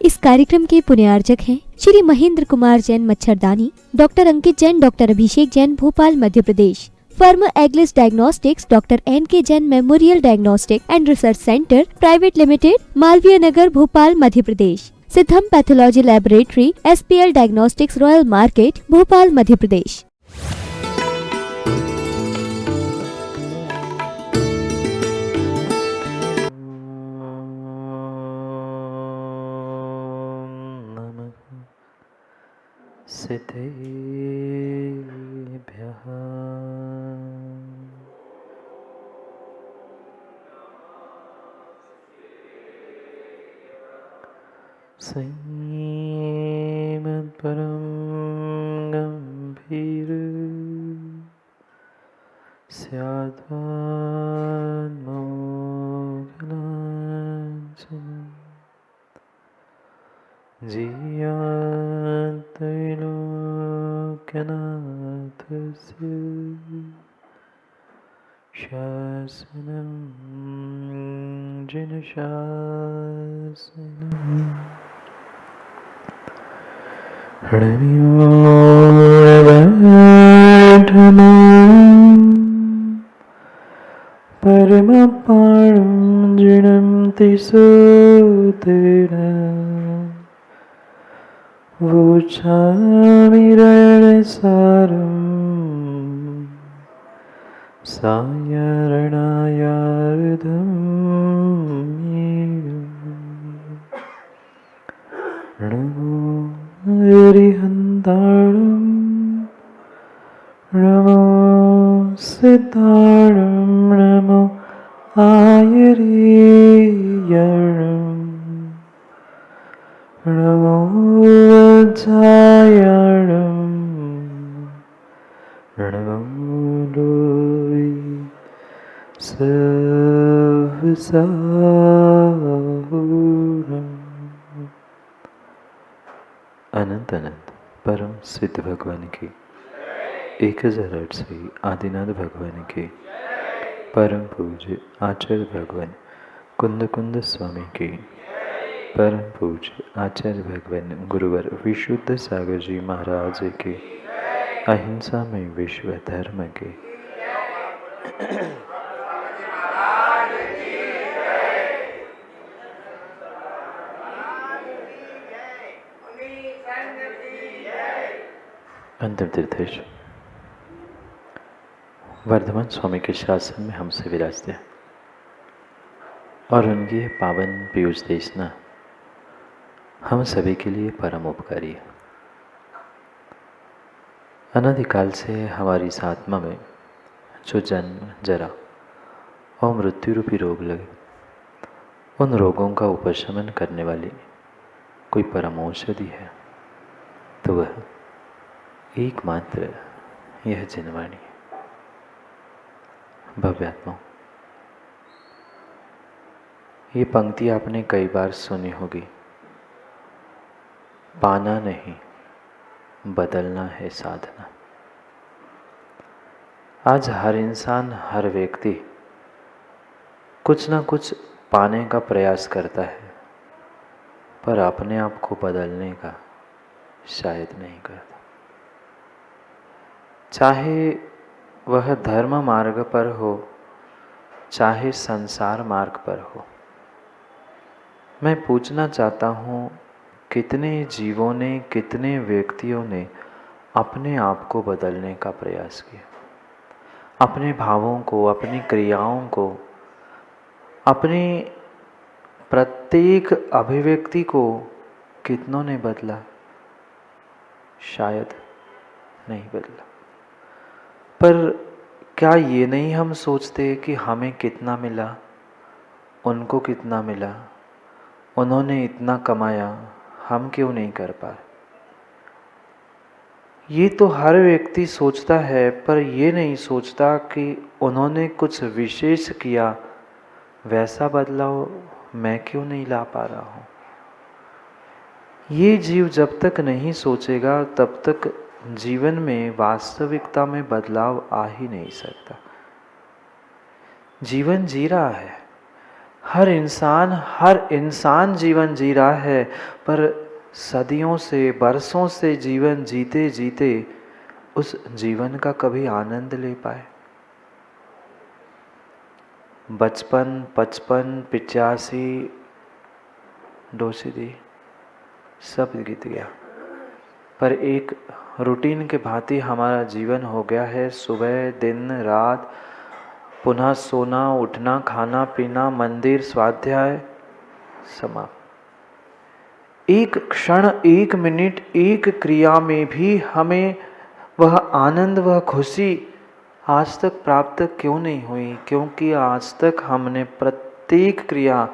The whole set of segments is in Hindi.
इस कार्यक्रम के पुण्यार्चक हैं श्री महेंद्र कुमार जैन मच्छरदानी, doctor Ankit Jain, doctor Abhishek Jain, Bhopal Madhya Pradesh. Firm एग्लिस diagnostics, doctor NK Jain memorial diagnostic and research centre private limited, Malviya Nagar, Bhopal Madhya Pradesh. Siddham pathology laboratory, SPL diagnostics, royal market, Bhopal Madhya Pradesh. सिद्धेभ्यः श्रीमद्परं गम्भीर स्याद्वान्मोघनाशनम् जीयात्रैलोक्यनाथस्य शासनं जिनशासनम् परमपाणं जिणन्ति सूतेन वोचामिरणसारं सायरणायार्धं नमो हरिहन्ताणं नमो सिद्धाणं नमो आयर्यणं नमो वज्रायणं नमो लोई सर्वसाहुरम्। अनंत अनंत परम सिद्ध भगवान की 1008 से आदिनाथ भगवान के परम पूज्य आचार्य भगवान कुंद कुंद स्वामी की परम पूज्य आचार्य भगवान गुरुवर विशुद्ध सागर जी महाराज के अहिंसा में विश्व धर्म के अंतिम तीर्थेश वर्धमान स्वामी के शासन में हमसे विराजते हैं और उनकी पावन पीयूष देशना हम सभी के लिए परम उपकारी है। अनादिकाल से हमारी इस आत्मा में जो जन्म, जरा और मृत्यु रूपी रोग लगे, उन रोगों का उपशमन करने वाली कोई परम औषधि है तो वह एकमात्र यह जिनवाणी है। भव्यात्मा, ये पंक्ति आपने कई बार सुनी होगी। पाना नहीं, बदलना है साधना। आज हर इंसान, हर व्यक्ति कुछ ना कुछ पाने का प्रयास करता है, पर अपने आप को बदलने का शायद नहीं करता। चाहे वह धर्म मार्ग पर हो, चाहे संसार मार्ग पर हो। मैं पूछना चाहता हूँ, कितने जीवों ने, कितने व्यक्तियों ने अपने आप को बदलने का प्रयास किया? अपने भावों को, अपनी क्रियाओं को, अपनी प्रत्येक अभिव्यक्ति को कितनों ने बदला? शायद नहीं बदला। पर क्या ये नहीं हम सोचते कि हमें कितना मिला, उनको कितना मिला, उन्होंने इतना कमाया, हम क्यों नहीं कर पाए? ये तो हर व्यक्ति सोचता है, पर ये नहीं सोचता कि उन्होंने कुछ विशेष किया, वैसा बदलाव मैं क्यों नहीं ला पा रहा हूँ। ये जीव जब तक नहीं सोचेगा तब तक जीवन में, वास्तविकता में बदलाव आ ही नहीं सकता। जीवन जी रहा है, हर इंसान जीवन जी रहा है, पर सदियों से, बरसों से जीवन जीते जीते उस जीवन का कभी आनंद ले पाए। 55, 55, 85 डोसी दी, सब बीत गया। पर एक रूटीन के भांति हमारा जीवन हो गया है। सुबह, दिन, रात, पुनः सोना, उठना, खाना पीना, मंदिर, स्वाध्याय, समाप्त। एक क्षण, एक मिनट, एक क्रिया में भी हमें वह आनंद, वह खुशी आज तक प्राप्त क्यों नहीं हुई? क्योंकि आज तक हमने प्रत्येक क्रिया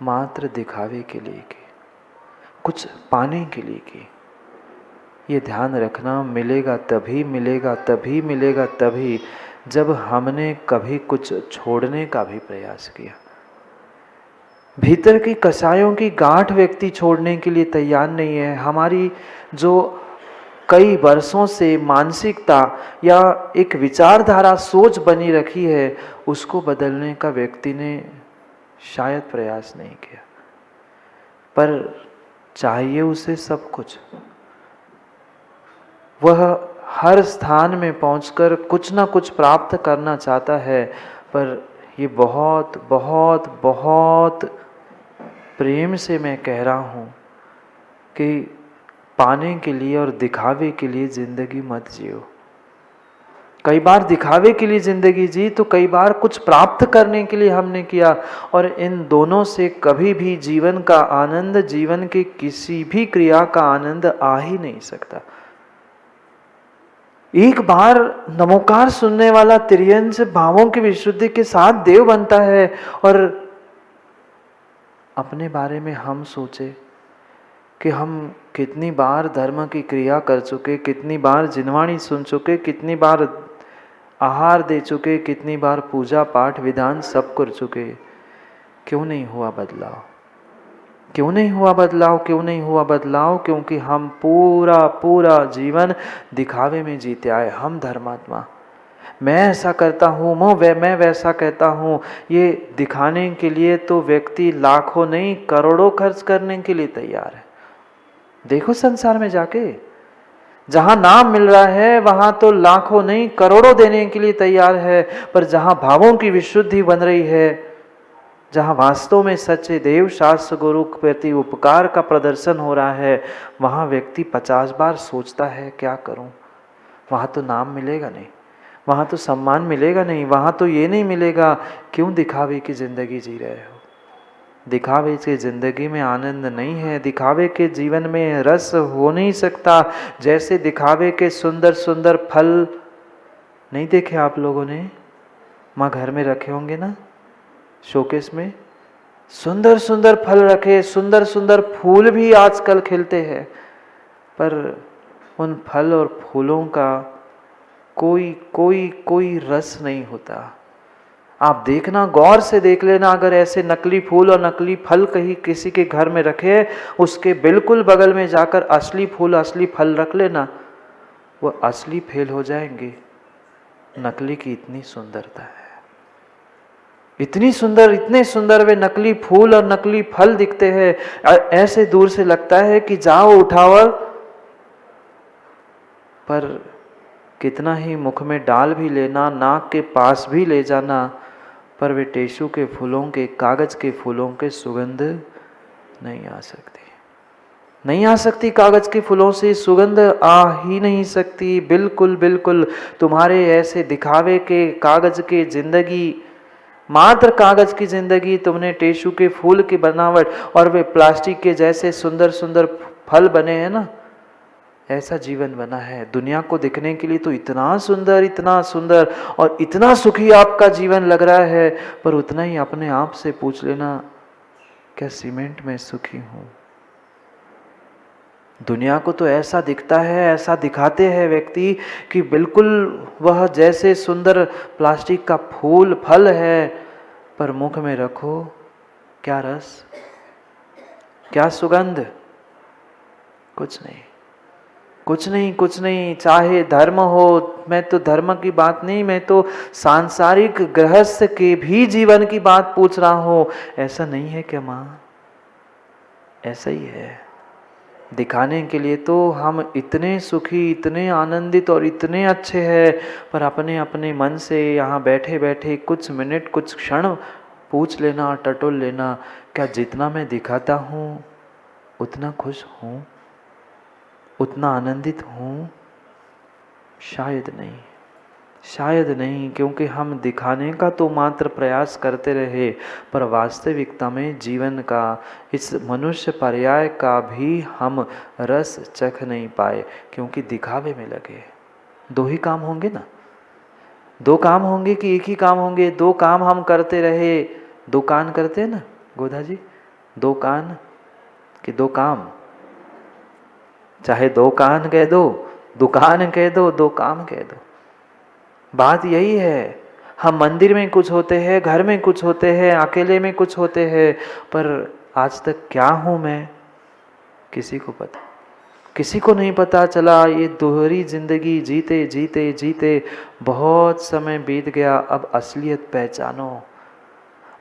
मात्र दिखावे के लिए की, कुछ पाने के लिए की। ये ध्यान रखना, मिलेगा तभी, मिलेगा तभी, मिलेगा तभी जब हमने कभी कुछ छोड़ने का भी प्रयास किया। भीतर की कसायों की गांठ व्यक्ति छोड़ने के लिए तैयार नहीं है। हमारी जो कई वर्षों से मानसिकता या एक विचारधारा, सोच बनी रखी है, उसको बदलने का व्यक्ति ने शायद प्रयास नहीं किया। पर चाहिए उसे सब कुछ। वह हर स्थान में पहुंचकर कुछ ना कुछ प्राप्त करना चाहता है, पर ये बहुत बहुत बहुत प्रेम से मैं कह रहा हूँ कि पाने के लिए और दिखावे के लिए जिंदगी मत जियो। कई बार दिखावे के लिए जिंदगी जी, तो कई बार कुछ प्राप्त करने के लिए हमने किया, और इन दोनों से कभी भी जीवन का आनंद, जीवन के किसी भी क्रिया का आनंद आ ही नहीं सकता। एक बार नमोकार सुनने वाला तिर्यंश भावों की विशुद्धि के साथ देव बनता है। और अपने बारे में हम सोचे कि हम कितनी बार धर्म की क्रिया कर चुके, कितनी बार जिनवाणी सुन चुके, कितनी बार आहार दे चुके, कितनी बार पूजा पाठ विधान सब कर चुके, क्यों नहीं हुआ बदलाव? क्यों नहीं हुआ बदलाव? क्यों नहीं हुआ बदलाव? क्योंकि हम पूरा पूरा जीवन दिखावे में जीते आए। हम धर्मात्मा, मैं ऐसा करता हूँ, मैं वैसा कहता हूँ, ये दिखाने के लिए तो व्यक्ति लाखों नहीं करोड़ों खर्च करने के लिए तैयार है। देखो संसार में जाके, जहां नाम मिल रहा है वहां तो लाखों नहीं करोड़ों देने के लिए तैयार है, पर जहां भावों की विशुद्धि बन रही है, जहां वास्तव में सच्चे देव शास्त्र गुरु के प्रति उपकार का प्रदर्शन हो रहा है, वहां व्यक्ति 50 बार सोचता है क्या करूं। वहां तो नाम मिलेगा नहीं, वहां तो सम्मान मिलेगा नहीं, वहां तो ये नहीं मिलेगा। क्यों दिखावे की जिंदगी जी रहे हो? दिखावे से जिंदगी में आनंद नहीं है, दिखावे के जीवन में रस हो नहीं सकता। जैसे दिखावे के सुंदर सुंदर फल नहीं देखे आप लोगों ने? माँ घर में रखे होंगे ना, शोकेस में सुंदर सुंदर फल रखे, सुंदर सुंदर फूल भी आजकल खिलते हैं, पर उन फल और फूलों का कोई कोई कोई रस नहीं होता। आप देखना, गौर से देख लेना, अगर ऐसे नकली फूल और नकली फल कहीं किसी के घर में रखे, उसके बिल्कुल बगल में जाकर असली फूल असली फल रख लेना, वो असली फेल हो जाएंगे। नकली की इतनी सुंदरता है, इतनी सुंदर, इतने सुंदर वे नकली फूल और नकली फल दिखते हैं, ऐसे दूर से लगता है कि जाओ उठाओ, पर कितना ही मुख में डाल भी लेना, नाक के पास भी ले जाना, पर वे टिश्यू के फूलों के, कागज के फूलों के सुगंध नहीं आ सकती, नहीं आ सकती। कागज के फूलों से सुगंध आ ही नहीं सकती। बिल्कुल बिल्कुल तुम्हारे ऐसे दिखावे के कागज के जिंदगी, मात्र कागज की जिंदगी, तुमने टिश्यू के फूल की बनावट और वे प्लास्टिक के जैसे सुंदर सुंदर फल बने हैं ना, ऐसा जीवन बना है। दुनिया को दिखने के लिए तो इतना सुंदर और इतना सुखी आपका जीवन लग रहा है, पर उतना ही अपने आप से पूछ लेना, क्या सीमेंट में सुखी हूं? दुनिया को तो ऐसा दिखता है, ऐसा दिखाते हैं व्यक्ति कि बिल्कुल वह जैसे सुंदर प्लास्टिक का फूल फल है, पर मुख में रखो क्या रस, क्या सुगंध? कुछ नहीं। कुछ नहीं, कुछ नहीं, चाहे धर्म हो, मैं तो धर्म की बात नहीं, मैं तो सांसारिक गृहस्थ के भी जीवन की बात पूछ रहा हूं। ऐसा नहीं है क्या माँ? ऐसा ही है। दिखाने के लिए तो हम इतने सुखी, इतने आनंदित और इतने अच्छे हैं, पर अपने अपने मन से यहाँ बैठे बैठे कुछ मिनट, कुछ क्षण पूछ लेना, टटोल लेना, क्या जितना मैं दिखाता हूँ उतना खुश हूँ, उतना आनंदित हूँ? शायद नहीं, शायद नहीं, क्योंकि हम दिखाने का तो मात्र प्रयास करते रहे, पर वास्तविकता में जीवन का, इस मनुष्य पर्याय का भी हम रस चख नहीं पाए, क्योंकि दिखावे में लगे। दो ही काम होंगे ना, दो काम होंगे कि एक ही काम होंगे? दो काम हम करते रहे। दो कान करते हैं ना गोधा जी, दो कान कि दो काम? चाहे दो कान कह दो, दुकान कह दो, दो काम कह दो, बात यही है। हम मंदिर में कुछ होते हैं, घर में कुछ होते हैं, अकेले में कुछ होते हैं, पर आज तक क्या हूं मैं, किसी को पता, किसी को नहीं पता चला। ये दोहरी जिंदगी जीते जीते जीते बहुत समय बीत गया। अब असलियत पहचानो,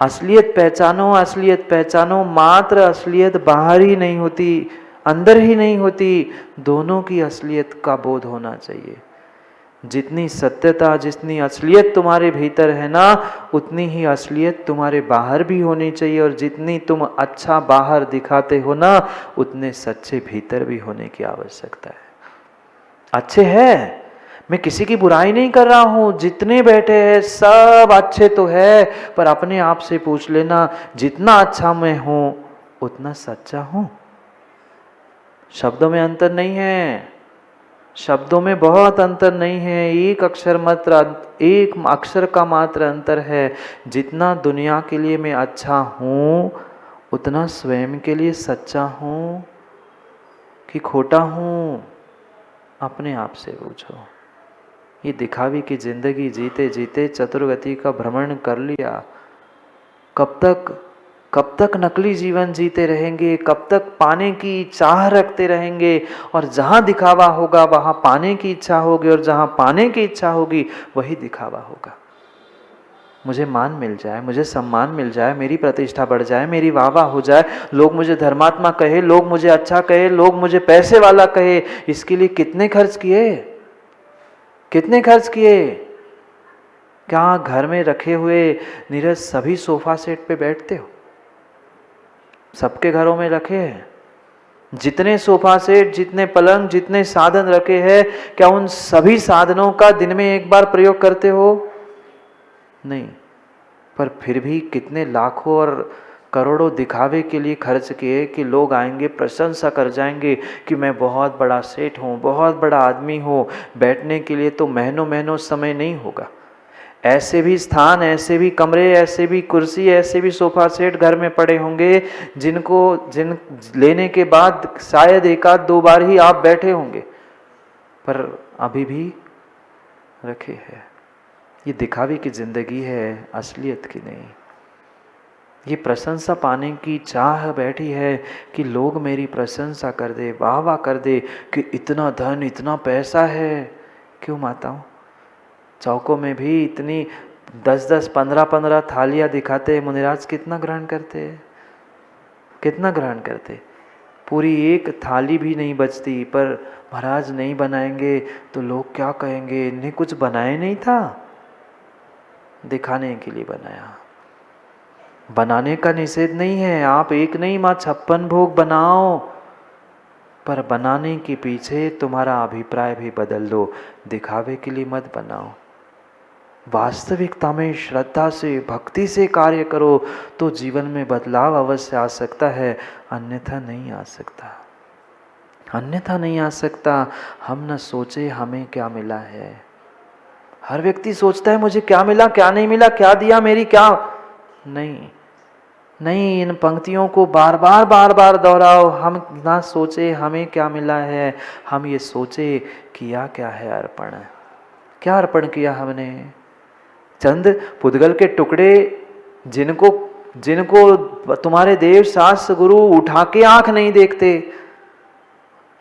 असलियत पहचानो, असलियत पहचानो। मात्र असलियत बाहर ही नहीं होती, अंदर ही नहीं होती, दोनों की असलियत का बोध होना चाहिए। जितनी सत्यता, जितनी असलियत तुम्हारे भीतर है ना, उतनी ही असलियत तुम्हारे बाहर भी होनी चाहिए, और जितनी तुम अच्छा बाहर दिखाते हो ना, उतने सच्चे भीतर भी होने की आवश्यकता है। अच्छे हैं, मैं किसी की बुराई नहीं कर रहा हूं, जितने बैठे हैं सब अच्छे तो है, पर अपने आप से पूछ लेना, जितना अच्छा मैं हूं उतना सच्चा हूं? शब्दों में अंतर नहीं है, शब्दों में बहुत अंतर नहीं है, एक अक्षर का मात्र अंतर है। जितना दुनिया के लिए मैं अच्छा हूं, उतना स्वयं के लिए सच्चा हूं कि खोटा हूं? अपने आप से पूछो। ये दिखावी की जिंदगी जीते जीते चतुर्गति का भ्रमण कर लिया, कब तक नकली जीवन जीते रहेंगे? कब तक पाने की चाह रखते रहेंगे? और जहां दिखावा होगा वहां पाने की इच्छा होगी, और जहां पाने की इच्छा होगी वही दिखावा होगा। मुझे मान मिल जाए, मुझे सम्मान मिल जाए, मेरी प्रतिष्ठा बढ़ जाए, मेरी वाह वाह हो जाए, लोग मुझे धर्मात्मा कहे, लोग मुझे अच्छा कहे, लोग मुझे पैसे वाला कहे, इसके लिए कितने खर्च किए, कितने खर्च किए? क्या घर में रखे हुए नीरज सभी सोफा सेट पे बैठते हो? सबके घरों में रखे हैं जितने सोफा सेट, जितने पलंग, जितने साधन रखे हैं, क्या उन सभी साधनों का दिन में एक बार प्रयोग करते हो? नहीं। पर फिर भी कितने लाखों और करोड़ों दिखावे के लिए खर्च किए कि लोग आएंगे, प्रशंसा कर जाएंगे कि मैं बहुत बड़ा सेठ हूँ, बहुत बड़ा आदमी हूँ। बैठने के लिए तो महीनों महीनों समय नहीं होगा। ऐसे भी स्थान, ऐसे भी कमरे, ऐसे भी कुर्सी, ऐसे भी सोफा सेट घर में पड़े होंगे जिन लेने के बाद शायद एक आध दो बार ही आप बैठे होंगे, पर अभी भी रखे हैं। ये दिखावे की जिंदगी है, असलियत की नहीं। ये प्रशंसा पाने की चाह बैठी है कि लोग मेरी प्रशंसा कर दे, वाह वाह कर दे कि इतना धन, इतना पैसा है। क्यों माताओं, चौकों में भी इतनी 10-10, 15-15 थालियाँ दिखाते, मुनिराज कितना ग्रहण करते, कितना ग्रहण करते? पूरी एक थाली भी नहीं बचती, पर महाराज नहीं बनाएंगे तो लोग क्या कहेंगे, इन्हें कुछ बनाया नहीं था, दिखाने के लिए बनाया। बनाने का निषेध नहीं है, आप एक नहीं माँ 56 भोग बनाओ, पर बनाने के पीछे तुम्हारा अभिप्राय भी बदल दो, दिखावे के लिए मत बनाओ। वास्तविकता में श्रद्धा से, भक्ति से कार्य करो तो जीवन में बदलाव अवश्य आ सकता है, अन्यथा नहीं आ सकता, अन्यथा नहीं आ सकता। हम न सोचे हमें क्या मिला है। हर व्यक्ति सोचता है मुझे क्या मिला, क्या नहीं मिला, क्या दिया मेरी, क्या नहीं। नहीं, इन पंक्तियों को बार बार दोहराओ। हम ना सोचे हमें क्या मिला है, हम ये सोचे किया क्या है अर्पण। क्या अर्पण किया हमने? चंद पुद्गल के टुकड़े जिनको तुम्हारे देव शास्त्र गुरु उठा के आंख नहीं देखते,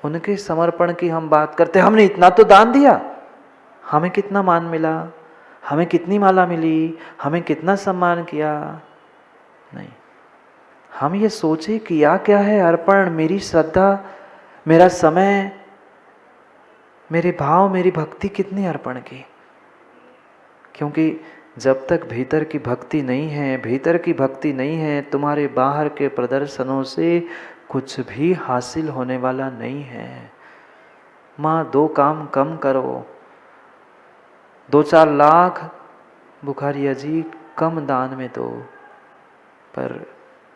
उनके समर्पण की हम बात करते, हमने इतना तो दान दिया, हमें कितना मान मिला, हमें कितनी माला मिली, हमें कितना सम्मान किया। नहीं, हम ये सोचे किया क्या है अर्पण, मेरी श्रद्धा, मेरा समय, मेरे भाव, मेरी भक्ति कितनी अर्पण की। क्योंकि जब तक भीतर की भक्ति नहीं है, भीतर की भक्ति नहीं है, तुम्हारे बाहर के प्रदर्शनों से कुछ भी हासिल होने वाला नहीं है। माँ 2 काम कम करो, 2-4 लाख बुखारिया जी कम दान में दो, पर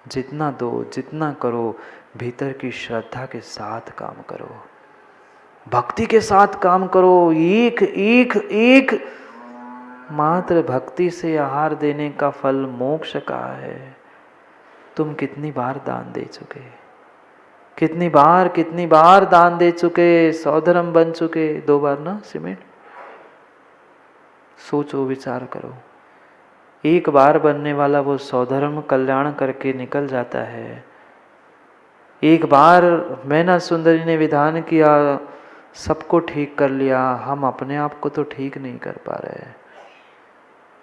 जितना दो, जितना करो, भीतर की श्रद्धा के साथ काम करो, भक्ति के साथ काम करो। एक मात्र भक्ति से आहार देने का फल मोक्ष का है। तुम कितनी बार दान दे चुके, कितनी बार दान दे चुके, सौधर्म बन चुके। 2 बार ना सीमेंट। सोचो, विचार करो, 1 बार बनने वाला वो सौधर्म कल्याण करके निकल जाता है। 1 बार मैना सुंदरी ने विधान किया, सबको ठीक कर लिया, हम अपने आप को तो ठीक नहीं कर पा रहे।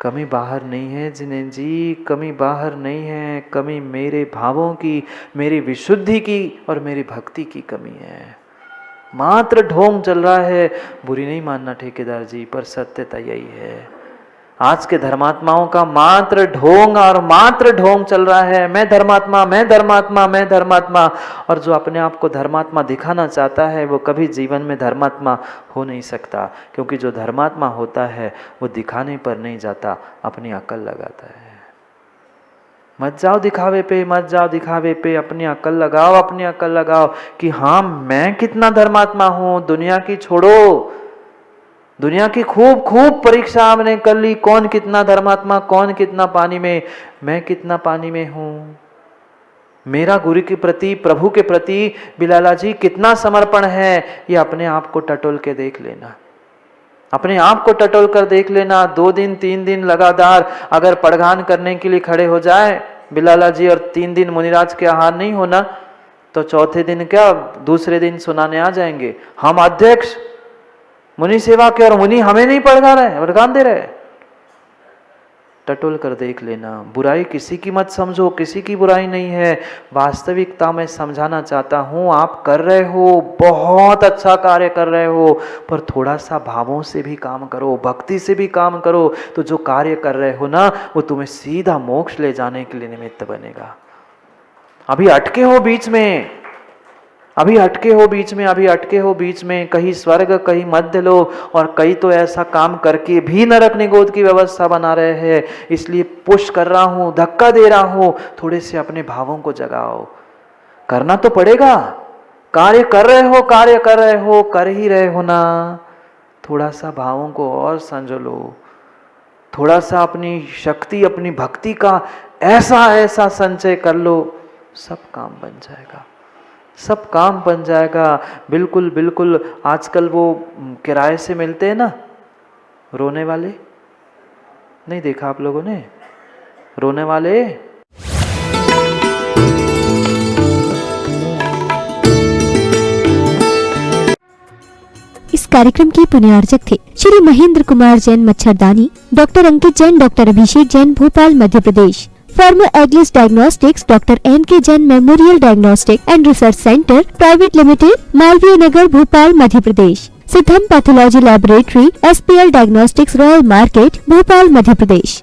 कमी बाहर नहीं है जिनेंद्र जी, कमी बाहर नहीं है, कमी मेरे भावों की, मेरी विशुद्धि की और मेरी भक्ति की कमी है। मात्र ढोंग चल रहा है, बुरी नहीं मानना ठेकेदार जी, पर सत्यता यही है। आज के धर्मात्माओं का मात्र ढोंग और मात्र ढोंग चल रहा है। मैं धर्मात्मा, मैं धर्मात्मा, मैं धर्मात्मा। और जो अपने आप को धर्मात्मा दिखाना चाहता है वो कभी जीवन में धर्मात्मा हो नहीं सकता, क्योंकि जो धर्मात्मा होता है वो दिखाने पर नहीं जाता, अपनी अकल लगाता है। मत जाओ दिखावे पे, मत जाओ दिखावे पे, अपनी अकल लगाओ, अपनी अकल लगाओ कि हाँ मैं कितना धर्मात्मा हूँ। दुनिया की छोड़ो, दुनिया की खूब परीक्षा हमने कर ली, कौन कितना धर्मात्मा, कौन कितना पानी में, मैं कितना पानी में हूँ। मेरा गुरु के प्रति, प्रभु के प्रति बिलाला जी कितना समर्पण है, ये अपने आप को टटोल के देख लेना, अपने आप को टटोल कर देख लेना। 2 दिन 3 दिन लगातार अगर पड़घान करने के लिए खड़े हो जाए बिलाला जी और 3 दिन मुनिराज के आहार नहीं होना, तो चौथे दिन क्या, दूसरे दिन सुनाने आ जाएंगे, हम अध्यक्ष मुनि सेवा के और मुनि हमें नहीं पड़घान दे रहे। टटोल कर देख लेना। बुराई किसी की मत समझो, किसी की बुराई नहीं है। वास्तविकता में समझाना चाहता हूँ, आप कर रहे हो, बहुत अच्छा कार्य कर रहे हो, पर थोड़ा सा भावों से भी काम करो, भक्ति से भी काम करो, तो जो कार्य कर रहे हो ना वो तुम्हें सीधा मोक्ष ले जाने के लिए निमित्त बनेगा। अभी अटके हो बीच में, अभी अटके हो बीच में, कहीं स्वर्ग कहीं मध्य लोक, और कई तो ऐसा काम करके भी नरक निगोद की व्यवस्था बना रहे हैं। इसलिए पुश कर रहा हूं, धक्का दे रहा हूं, थोड़े से अपने भावों को जगाओ। करना तो पड़ेगा, कार्य कर रहे हो, कर ही रहे हो ना, थोड़ा सा भावों को और संजो, थोड़ा सा अपनी शक्ति, अपनी भक्ति का ऐसा संचय कर लो, सब काम बन जाएगा, सब काम बन जाएगा। बिल्कुल आजकल वो किराए से मिलते हैं ना रोने वाले, नहीं देखा आप लोगों ने रोने वाले? इस कार्यक्रम के पुण्यार्चक थे श्री महेंद्र कुमार जैन मच्छरदानी, doctor Ankit Jain, doctor Abhishek Jain, Bhopal Madhya Pradesh. Firm एग्लिस diagnostics, doctor NK Jain memorial diagnostic and research centre private limited, Malviya Nagar, Bhopal Madhya Pradesh. Siddham pathology laboratory, SPL diagnostics, royal market, Bhopal Madhya Pradesh.